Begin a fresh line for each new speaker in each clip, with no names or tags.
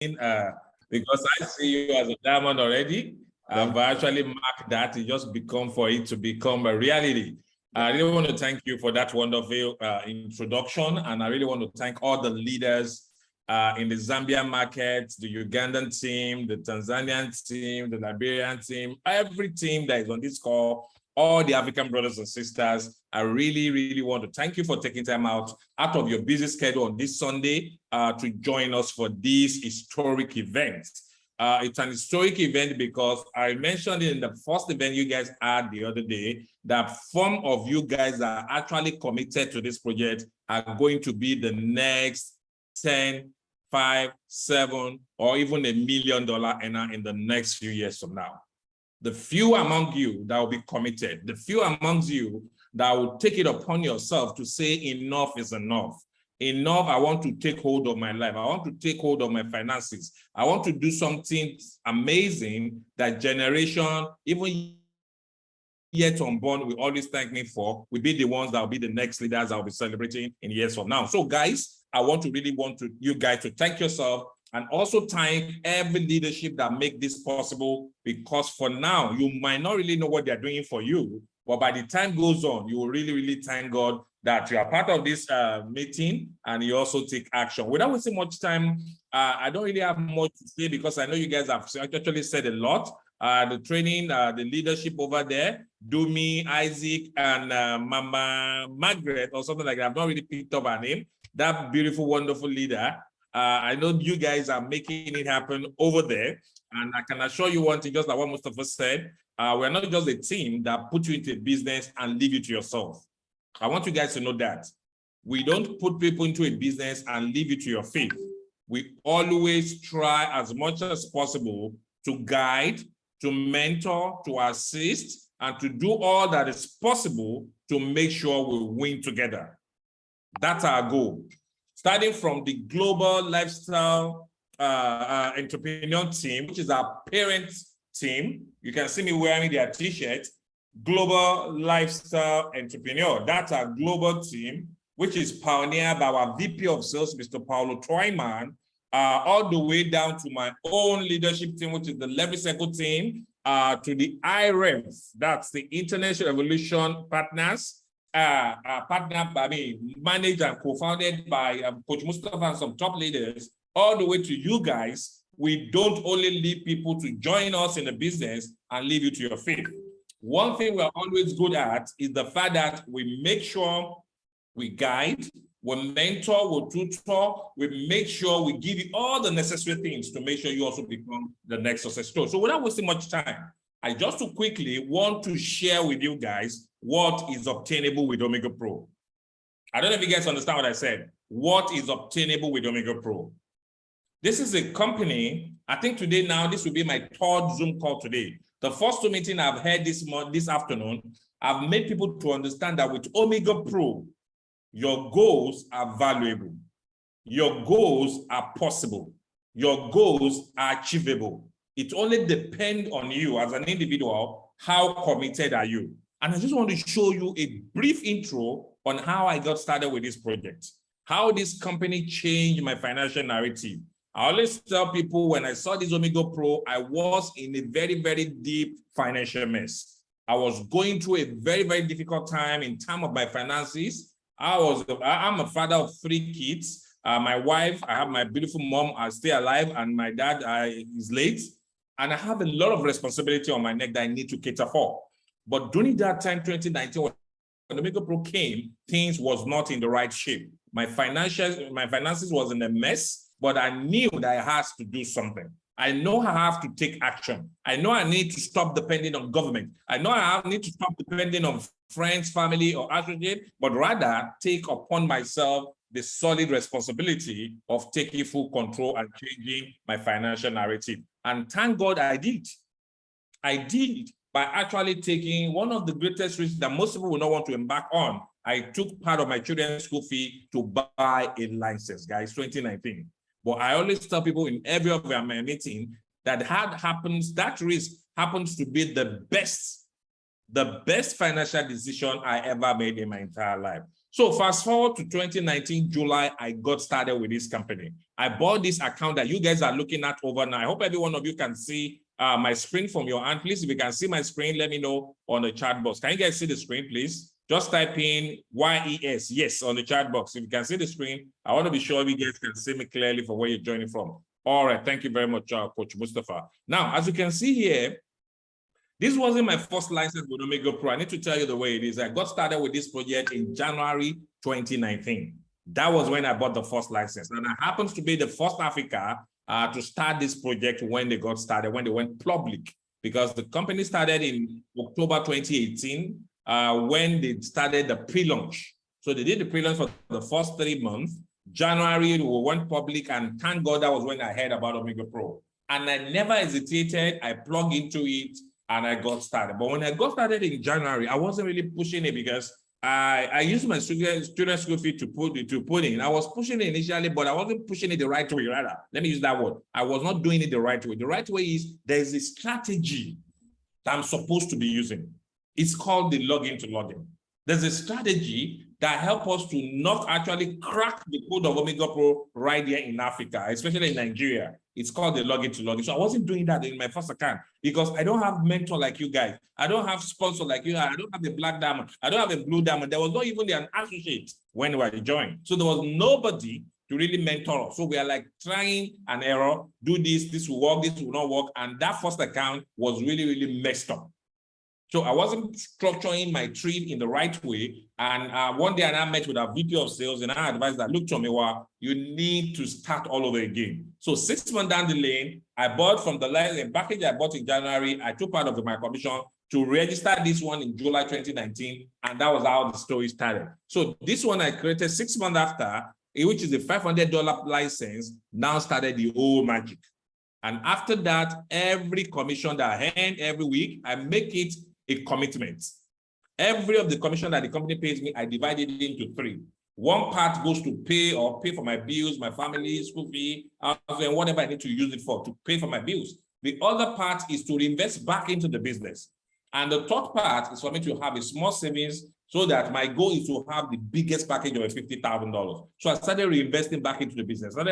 because I see you as a diamond already. I've actually marked that. It just become for it to become a reality. I really want to thank you for that wonderful introduction. And I really want to thank all the leaders in the Zambian market, the Ugandan team, the Tanzanian team, the Liberian team, every team that is on this call, all the African brothers and sisters. I really, really want to thank you for taking time out of your busy schedule on this Sunday to join us for this historic event. It's an historic event because I mentioned in the first event you guys had the other day that some of you guys are actually committed to this project are going to be the next 10, 5, 7, or even $1 million earner in the next few years from now. The few among you that will be committed, the few amongst you that will take it upon yourself to say enough is enough. Enough, I want to take hold of my life. I want to take hold of my finances. I want to do something amazing that generation, even yet unborn, will always thank me for, will be the ones that will be the next leaders I'll be celebrating in years from now. So guys, I want you guys to thank yourself and also thank every leadership that make this possible, because for now, you might not really know what they're doing for you, but by the time goes on, you will really, really thank God that you are part of this meeting and you also take action. Without wasting much time, I don't really have much to say because I know you guys have actually said a lot. The training, the leadership over there, Dumi, Isaac, and Mama Margaret or something like that. I've not really picked up her name. That beautiful, wonderful leader. I know you guys are making it happen over there. And I can assure you one thing, just like what most of us said, we're not just a team that put you into a business and leave you to yourself. I want you guys to know that. We don't put people into a business and leave you to your fate. We always try as much as possible to guide, to mentor, to assist, and to do all that is possible to make sure we win together. That's our goal. Starting from the global lifestyle entrepreneur team, which is our parent team. You can see me wearing their t-shirt, Global Lifestyle Entrepreneur. That's our global team, which is pioneered by our VP of Sales, Mr. Paulo Troyman, all the way down to my own leadership team, which is the Level Circle team, to the IREMs, that's the International Evolution Partners, managed and co-founded by Coach Mustafa and some top leaders, all the way to you guys. We don't only leave people to join us in the business and leave you to your fate. One thing we're always good at is the fact that we make sure we guide, we mentor, we tutor, we make sure we give you all the necessary things to make sure you also become the next success story. So without wasting much time, I just to quickly want to share with you guys what is obtainable with Omegapro. I don't know if you guys understand what I said. What is obtainable with Omegapro? This is a company, I think today now, this will be my third Zoom call today. The first Zoom meeting I've had this afternoon, I've made people to understand that with Omegapro, your goals are valuable. Your goals are possible. Your goals are achievable. It only depends on you as an individual, how committed are you? And I just want to show you a brief intro on how I got started with this project, how this company changed my financial narrative. I always tell people when I saw this Omegapro, I was in a very, very deep financial mess. I was going through a very, very difficult time in terms of my finances. I'm a father of 3 kids. My wife, I have my beautiful mom, I stay alive, and my dad is late. And I have a lot of responsibility on my neck that I need to cater for. But during that time, 2019, when Omegapro came, things was not in the right shape. My finances was in a mess. But I knew that I had to do something. I know I have to take action. I know I need to stop depending on government. I know I need to stop depending on friends, family, or associates, but rather take upon myself the solid responsibility of taking full control and changing my financial narrative. And thank God I did. I did by actually taking one of the greatest risks that most people will not want to embark on. I took part of my children's school fee to buy a license, guys, 2019. But I always tell people in every of my meeting that that risk happens to be the best financial decision I ever made in my entire life. So fast forward to 2019, July, I got started with this company. I bought this account that you guys are looking at over now. I hope every one of you can see my screen from your hand. Please, if you can see my screen, let me know on the chat box. Can you guys see the screen, please? Just type in YES, yes, on the chat box. If you can see the screen, I want to be sure you guys can see me clearly for where you're joining from. All right, thank you very much, Coach Mustafa. Now, as you can see here, this wasn't my first license with Omegapro. I need to tell you the way it is. I got started with this project in January 2019. That was when I bought the first license. And I happens to be the first Africa to start this project when they got started, when they went public, because the company started in October 2018 when they started the pre-launch. So they did the pre-launch for the first 3 months. January, we went public, and thank God that was when I heard about Omegapro. And I never hesitated. I plugged into it, and I got started. But when I got started in January, I wasn't really pushing it because I used my student school fee to put in. I was pushing it initially, but I wasn't pushing it the right way, rather. Let me use that word. I was not doing it the right way. The right way is there's a strategy that I'm supposed to be using. It's called the login to login. There's a strategy that helps us to actually crack the code of Omegapro right here in Africa, especially in Nigeria. It's called the login to login. So I wasn't doing that in my first account because I don't have mentor like you guys. I don't have sponsor like you. I don't have the black diamond. I don't have a blue diamond. There was not even an associate when we joined. So there was nobody to really mentor us. So we are like trying an error, do this, this will work, this will not work. And that first account was really, really messed up. So I wasn't structuring my trade in the right way. And one day I met with our VP of sales and I advised that, look, Tomiwa, you need to start all over again. So 6 months down the lane, I bought from the package I bought in January. I took part of my commission to register this one in July 2019. And that was how the story started. So this one I created 6 months after, which is a $500 license, now started the whole magic. And after that, every commission that I earn every week, I make it a commitment. Every of the commission that the company pays me, I divide it into 3. One part goes to pay for my bills, my family, school fee, and whatever I need to use it for to pay for my bills. The other part is to reinvest back into the business. And the third part is for me to have a small savings so that my goal is to have the biggest package of $50,000. So I started reinvesting back into the business. And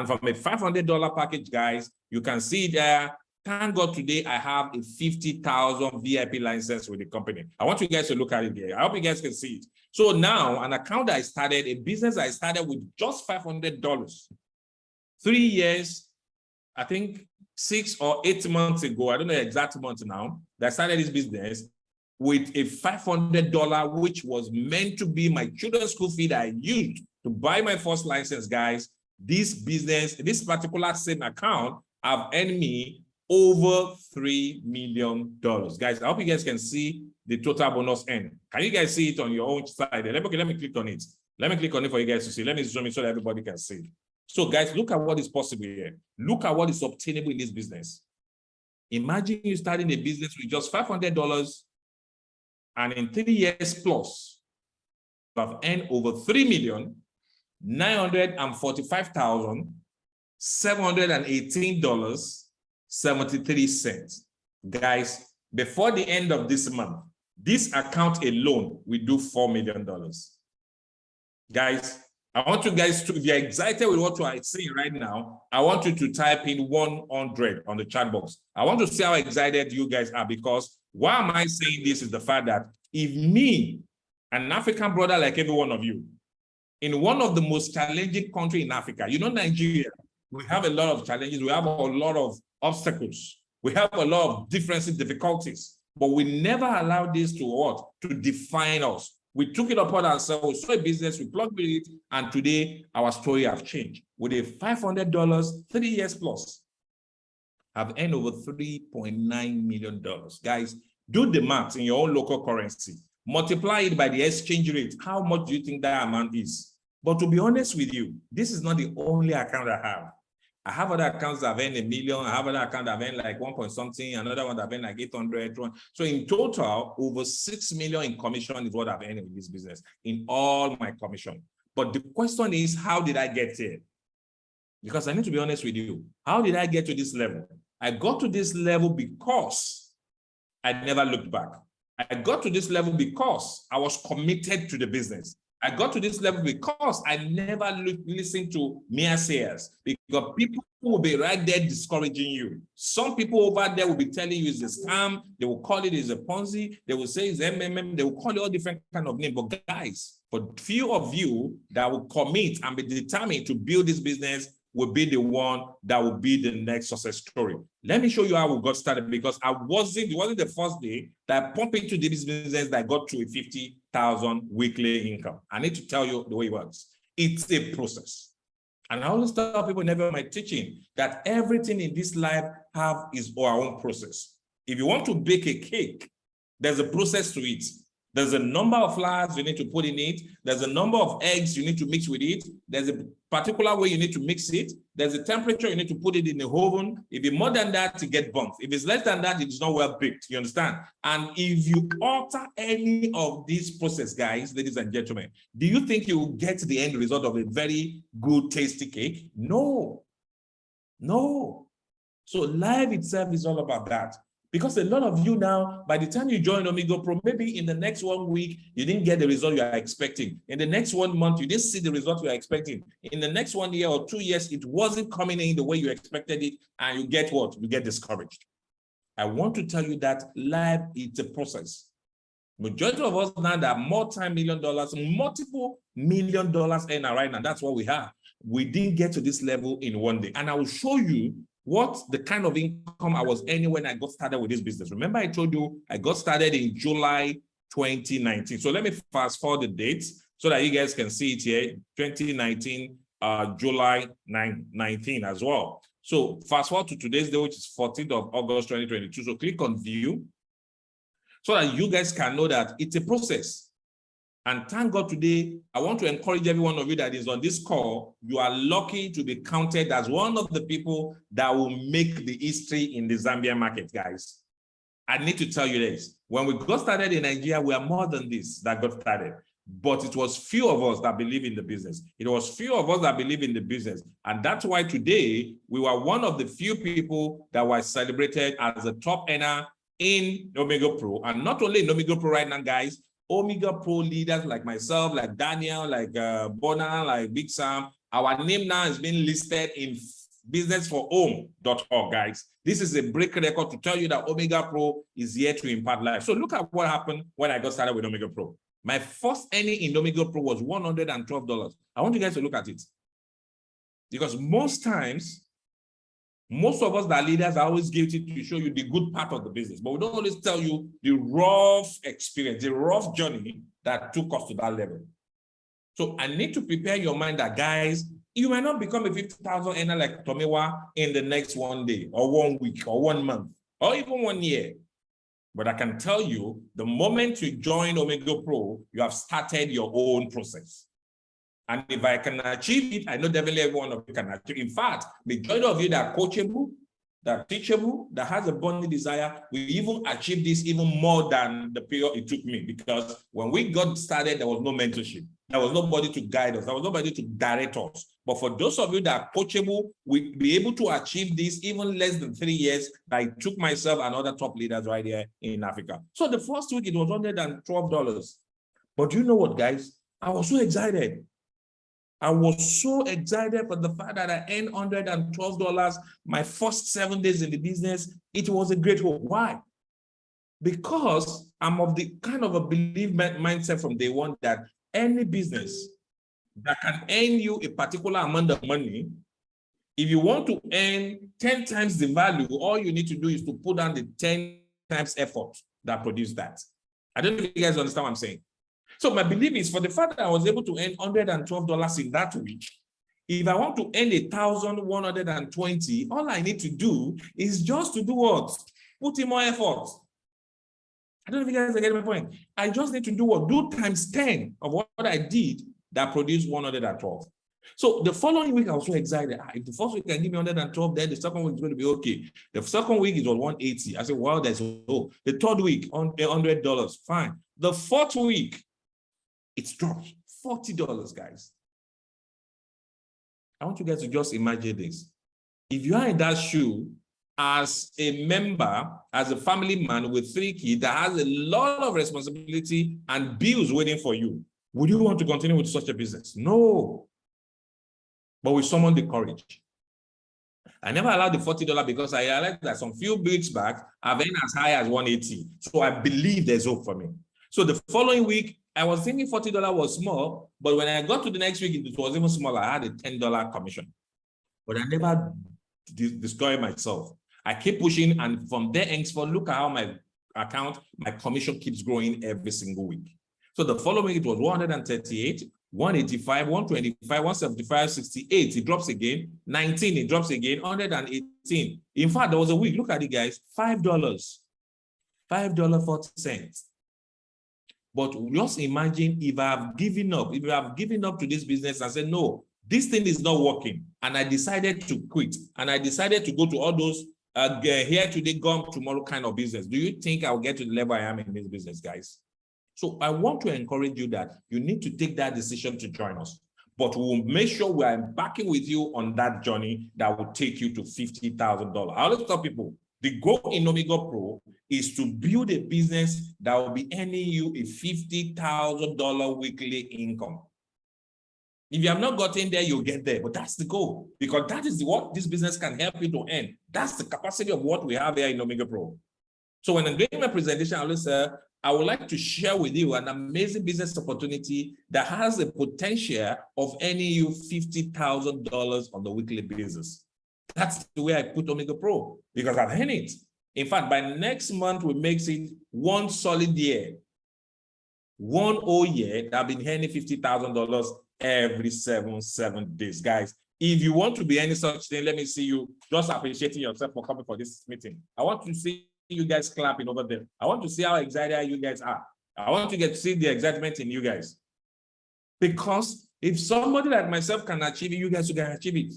from a $500 package, guys, you can see there, thank God today I have a 50,000 VIP license with the company. I want you guys to look at it here. I hope you guys can see it. So now an account that I started, a business I started with just $500. 3 years, I think 6 or 8 months ago, I don't know the exact month now, that I started this business with a $500, which was meant to be my children's school fee that I used to buy my first license, guys. This business, this particular same account, have earned me over $3 million. Guys, I hope you guys can see the total bonus earned. Can you guys see it on your own side? Let me click on it. Let me click on it for you guys to see. Let me zoom in so that everybody can see it. So guys, look at what is possible here. Look at what is obtainable in this business. Imagine you starting a business with just $500 and in 3 years plus, you have earned over $3,945,718.73. Guys, before the end of this month, this account alone will do $4 million. Guys, I want you guys to, if you're excited with what you are seeing right now, I want you to type in 100 on the chat box. I want to see how excited you guys are, because why am I saying this is the fact that if me, an African brother like every one of you, in one of the most challenging countries in Africa, you know, Nigeria, we have a lot of challenges, we have a lot of obstacles, we have a lot of differences, difficulties, but we never allow this to what? To define us. We took it upon ourselves, we saw a business, we plugged with it, and today our story has changed. With a $500, 3 years plus, I've earned over $3.9 million. Guys, do the math in your own local currency. Multiply it by the exchange rate. How much do you think that amount is? But to be honest with you, this is not the only account I have. I have other accounts that have earned $1 million. I have other accounts that have earned like 1 point something, another one that have earned like 800. So in total, over $6 million in commission is what I've earned in this business, in all my commission. But the question is, how did I get here? Because I need to be honest with you. How did I get to this level? I got to this level because I never looked back. I got to this level because I was committed to the business. I got to this level because I never listened to mere sayers, because people will be right there discouraging you. Some people over there will be telling you it's a scam. They will call it is a Ponzi. They will say it's MMM. They will call it all different kind of names. But guys, for few of you that will commit and be determined to build this business will be the one that will be the next success story. Let me show you how we got started, because it wasn't the first day that I pumped into this business that I got to a 50,000 weekly income. I need to tell you the way it works. It's a process. And I always tell people, never my teaching, that everything in this life is our own process. If you want to bake a cake, there's a process to it. There's a number of flours you need to put in it. There's a number of eggs you need to mix with it. There's a particular way you need to mix it. There's a temperature you need to put it in the oven. If it's more than that, it gets burnt. If it's less than that, it's not well baked. You understand? And if you alter any of these process, guys, ladies and gentlemen, do you think you will get the end result of a very good, tasty cake? No. No. So life itself is all about that. Because a lot of you now, by the time you join Omegapro, maybe in the next 1 week, you didn't get the result you are expecting. In the next 1 month, you didn't see the result you are expecting. In the next 1 year or 2 years, it wasn't coming in the way you expected it, and you get what? You get discouraged. I want to tell you that life is a process. Majority of us now that are multi-million dollars, multiple $1 million earner right now, that's what we have. We didn't get to this level in 1 day. And I will show you what the kind of income I was earning when I got started with this business. Remember, I told you I got started in July 2019. So let me fast forward the dates so that you guys can see it here. 2019, July 19 as well. So fast forward to today's day, which is 14th of August 2022. So click on view so that you guys can know that it's a process. And thank God today, I want to encourage every one of you that is on this call. You are lucky to be counted as one of the people that will make the history in the Zambian market, guys. I need to tell you this. When we got started in Nigeria, we are more than this that got started. But it was few of us that believe in the business. It was few of us that believe in the business. And that's why today, we were one of the few people that were celebrated as a top earner in Omegapro. And not only in Omegapro right now, guys, Omegapro leaders like myself, like Daniel, like Bona, like Big Sam, our name now is being listed in businessforhome.org, guys. This is a break record to tell you that Omegapro is here to impact life. So look at what happened when I got started with Omegapro. My first earning in Omegapro was $112. I want you guys to look at it. Because most times, most of us that are leaders are always guilty to show you the good part of the business, but we don't always tell you the rough experience, the rough journey that took us to that level. So I need to prepare your mind that, guys, you might not become a 50,000 earner like Tomiwa in the next 1 day or 1 week or 1 month or even 1 year. But I can tell you, the moment you join Omegapro, you have started your own process. And if I can achieve it, I know definitely every one of you can achieve. In fact, the majority of you that are coachable, that are teachable, that has a burning desire, we even achieve this even more than the period it took me. Because when we got started, there was no mentorship. There was nobody to guide us. There was nobody to direct us. But for those of you that are coachable, we'll be able to achieve this even less than 3 years. I took myself and other top leaders right here in Africa. So the first week, it was $112. But you know what, guys? I was so excited. I was so excited for the fact that I earned $112 my first 7 days in the business. It was a great hope. Why? Because I'm of the kind of a belief mindset from day one that any business that can earn you a particular amount of money, if you want to earn 10 times the value, all you need to do is to put down the 10 times effort that produced that. I don't know if you guys understand what I'm saying. So my belief is for the fact that I was able to earn $112 in that week, if I want to earn 1,120, all I need to do is just to do what? Put in more effort. I don't know if you guys are getting my point. I just need to do what? Do times 10 of what I did that produced 112. So the following week, I was so excited. If the first week can give me 112, then the second week is going to be okay. The second week is on 180. I said, wow, there's hope. The third week, on $100, fine. The fourth week, it's dropped $40, guys. I want you guys to just imagine this. If you are in that shoe as a member, as a family man with 3 kids that has a lot of responsibility and bills waiting for you, would you want to continue with such a business? No. But we summoned the courage. I never allowed the $40 because I realized that some few weeks back, I've earned as high as 180. So I believe there's hope for me. So the following week, I was thinking $40 was small, but when I got to the next week, it was even smaller. I had a $10 commission. But I never destroyed myself. I keep pushing, and from there henceforth, look at how my account, my commission keeps growing every single week. So the following week, it was 138, 185, 125, 175, 68. It drops again. 19, it drops again. 118. In fact, there was a week, look at it, guys, $5. $5.40. But just imagine if I've given up, to this business and said, no, this thing is not working, and I decided to quit, and I decided to go to all those here today, gone tomorrow kind of business, do you think I'll get to the level I am in this business, guys? So I want to encourage you that you need to take that decision to join us, but we'll make sure we are embarking with you on that journey that will take you to $50,000. I always tell people, the goal in Omegapro is to build a business that will be earning you a $50,000 weekly income. If you have not gotten there, you'll get there, but that's the goal, because that is what this business can help you to earn. That's the capacity of what we have here in Omegapro. So when I'm doing my presentation, I would like to share with you an amazing business opportunity that has the potential of earning you $50,000 on the weekly basis. That's the way I put Omegapro, because I've earned it. In fact, by next month, we make it one solid year, one whole year that I've been earning $50,000 every 7 days. Guys, if you want to be any such thing, let me see you just appreciating yourself for coming for this meeting. I want to see you guys clapping over there. I want to see how excited you guys are. I want to get to see the excitement in you guys. Because if somebody like myself can achieve it, you guys can achieve it.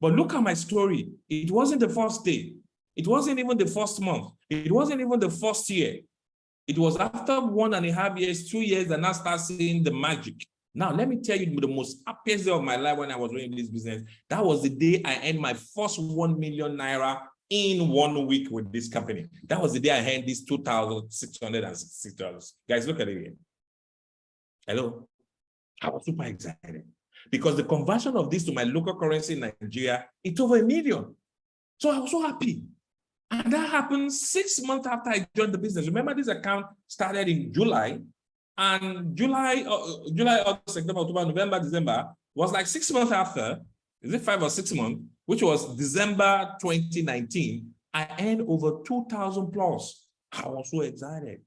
But look at my story. It wasn't the first day. It wasn't even the first month. It wasn't even the first year. It was after 1.5 years, 2 years, that I start seeing the magic. Now, let me tell you the most happiest day of my life when I was doing this business. That was the day I earned my first 1 million naira in 1 week with this company. That was the day I earned this $2,666. Guys, look at it again. Hello? I was super excited because the conversion of this to my local currency in Nigeria, it's over $1 million. So I was so happy. And that happened 6 months after I joined the business. Remember, this account started in July. And July, August, September, October, November, December was like 6 months after. Is it 5 or 6 months? Which was December 2019. I earned over 2,000 plus. I was so excited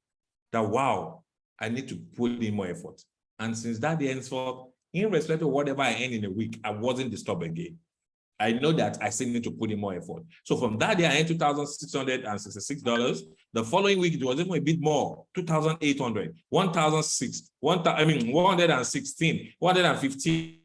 that, wow, I need to put in more effort. And since that day henceforth, in respect of whatever I earned in a week, I wasn't disturbed again. I know that I still need to put in more effort. So from that day, I earned $2,666. The following week, it was even a bit more, 2,800, 1,006, 116, 115,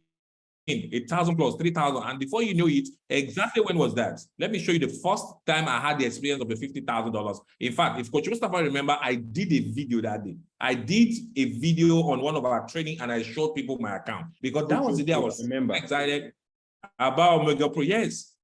8,000 plus 3,000. And before you know it, exactly when was that? Let me show you the first time I had the experience of the $50,000. In fact, if Coach Mustafa remember, I did a video that day. I did a video on one of our training and I showed people my account because that was the day I was excited about Omegapro. Yes,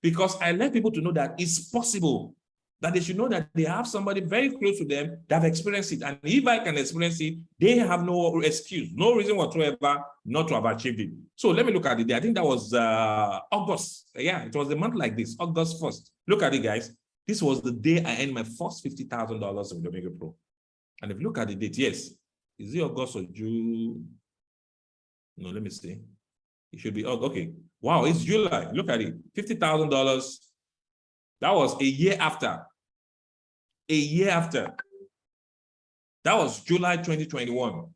because I let people to know that it's possible, that they should know that they have somebody very close to them that have experienced it. And if I can experience it, they have no excuse, no reason whatsoever not to have achieved it. So let me look at it. I think that was August. Yeah, it was a month like this, August 1st. Look at it, guys. This was the day I earned my first $50,000 with Omegapro. And if you look at the date, yes, is it August or June? No, let me see. It should be, oh, okay. Wow, it's July. Look at it, $50,000. That was a year after. A year after. That was July 2021.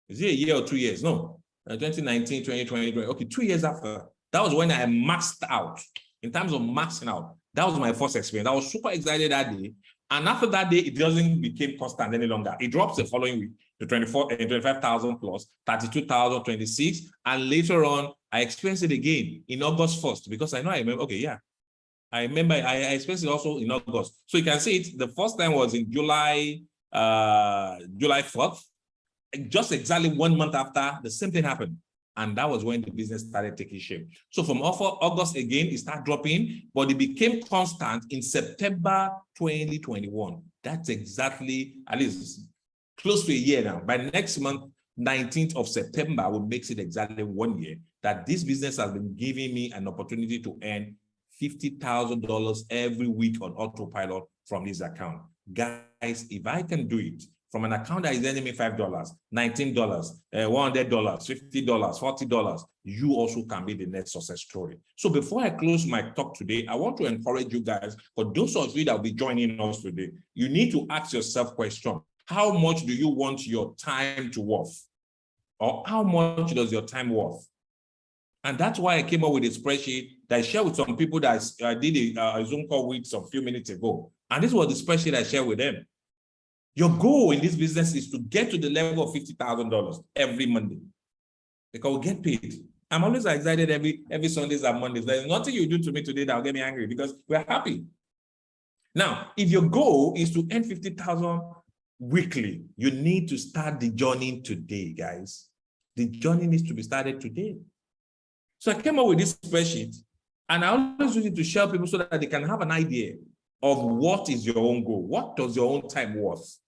Is it a year or 2 years? No, 2019, 2020. Okay, 2 years after. That was when I maxed out. In terms of maxing out, that was my first experience. I was super excited that day. And after that day, it doesn't become constant any longer. It drops the following week to 25,000 plus, 32,000, 26. And later on, I experienced it again in August 1st because I remember, okay, yeah. I remember I experienced it also in August. So you can see it, the first time was in July 4th. Just exactly 1 month after, the same thing happened. And that was when the business started taking shape. So from August again, it started dropping, but it became constant in September 2021. That's exactly, at least close to a year now. By next month, 19th of September, will make it exactly 1 year that this business has been giving me an opportunity to earn $50,000 every week on autopilot from this account. Guys, if I can do it from an account that is earning me $5, $19, $100, $50, $40, you also can be the next success story. So before I close my talk today, I want to encourage you guys, for those of you that will be joining us today, you need to ask yourself question. How much do you want your time to worth? Or how much does your time worth? And that's why I came up with a spreadsheet that I shared with some people that I did a Zoom call with some few minutes ago. And this was the spreadsheet I shared with them. Your goal in this business is to get to the level of $50,000 every Monday, because we get paid. I'm always excited every Sundays and Mondays. There's nothing you do to me today that will get me angry, because we're happy. Now, if your goal is to earn $50,000 weekly, you need to start the journey today, guys. The journey needs to be started today. So I came up with this spreadsheet, and I always use it to share people so that they can have an idea of what is your own goal. What does your own time worth?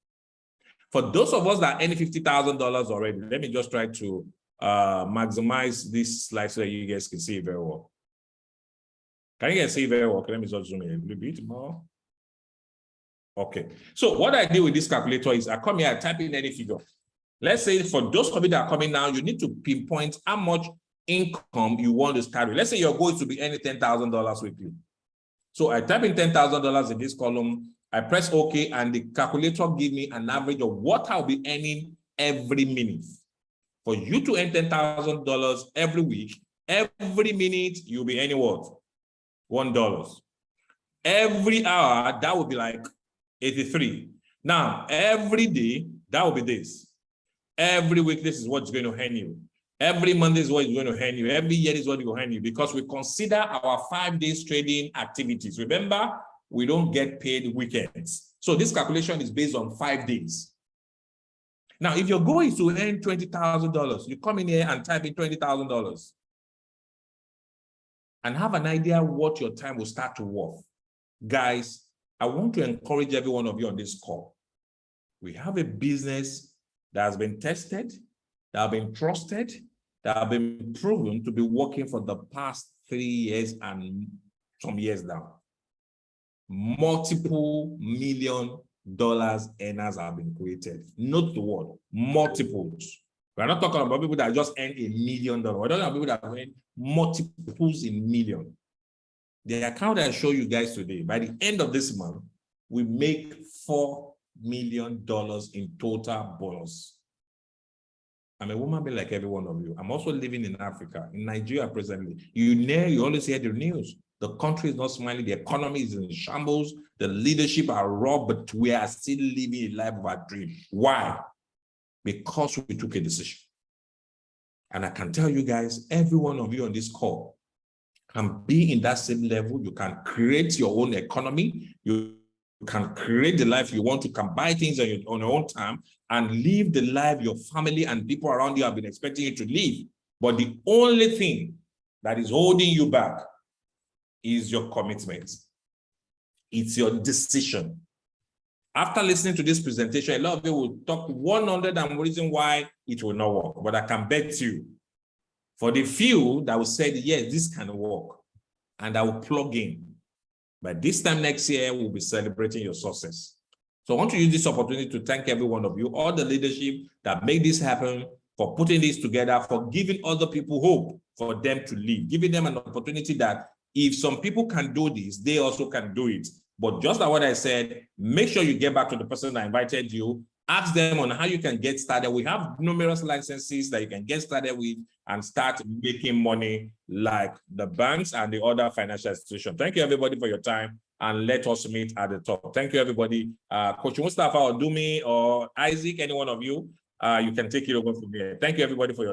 For those of us that earn $50,000 already, let me just try to maximize this slide so that you guys can see it very well. Can you guys see it very well? Let me just zoom in a little bit more. Okay. So what I do with this calculator is I come here, I type in any figure. Let's say for those of you that are coming now, you need to pinpoint how much income you want to start with. Let's say your goal is to be earning $10,000 weekly. So I type in $10,000 in this column, I press OK, and the calculator gives me an average of what I'll be earning every minute. For you to earn $10,000 every week, every minute you'll be earning what? $1. Every hour, that would be like 83. Now, every day, that will be this. Every week, this is what's going to earn you. Every Monday is what is going to earn you. Every year is what is going to earn you, because we consider our 5 days trading activities. Remember, we don't get paid weekends. So this calculation is based on 5 days. Now, if your goal is to earn $20,000, you come in here and type in $20,000 and have an idea what your time will start to worth. Guys, I want to encourage every one of you on this call. We have a business that has been tested, that have been trusted, that have been proven to be working for the past 3 years and some years now. Multiple $1 million earners have been created. Note the word, multiples. We're not talking about people that just earn $1 million. We're talking about people that earn multiples in million. The account I show you guys today, by the end of this month, we make $4 million in total bonus. I'm a woman being like every one of you. I'm also living in Africa, in Nigeria presently. You always hear the news. The country is not smiling. The economy is in shambles. The leadership are raw, but we are still living a life of our dream. Why? Because we took a decision. And I can tell you guys, every one of you on this call can be in that same level. You can create your own economy. You can create the life you want. You can buy things on your own time and live the life your family and people around you have been expecting you to live. But the only thing that is holding you back is your commitment. It's your decision. After listening to this presentation, a lot of you will talk 100 and reason why it will not work. But I can bet you, for the few that will say, yes, this can work, and I will plug in. But this time next year, we'll be celebrating your success. So I want to use this opportunity to thank every one of you, all the leadership that made this happen, for putting this together, for giving other people hope for them to live, giving them an opportunity that if some people can do this, they also can do it. But just like what I said, make sure you get back to the person that invited you, ask them on how you can get started. We have numerous licenses that you can get started with and start making money like the banks and the other financial institutions. Thank you, everybody, for your time, and let us meet at the top. Thank you, everybody. Coach Mustafa or Dumi or Isaac, any one of you, you can take it over from here. Thank you, everybody, for your